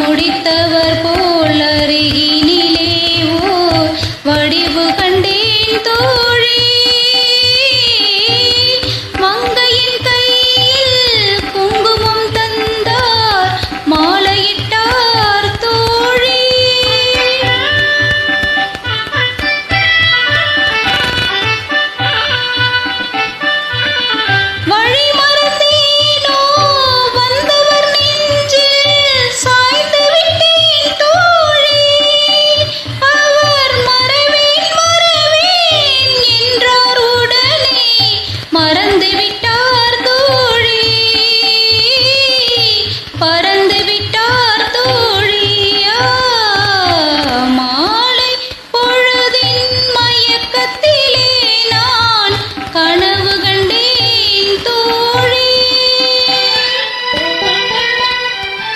முடித்தவர் போல் அருகினிலே ஓர் வடிவு கண்டேன் தோழி. மங்கையின் கையில் குங்குமம் தந்தார் மாலையிட்டார் தோழி. வழி மறந்தேனோ வந்தவர் நெஞ்சில் சாய்ந்து விட்டேன் தோழி. அவர் மறவேன் மறவேன் என்றார் உடனே மறந்து விட்டார் தோழி. பறந்து விட்டார் தோழி.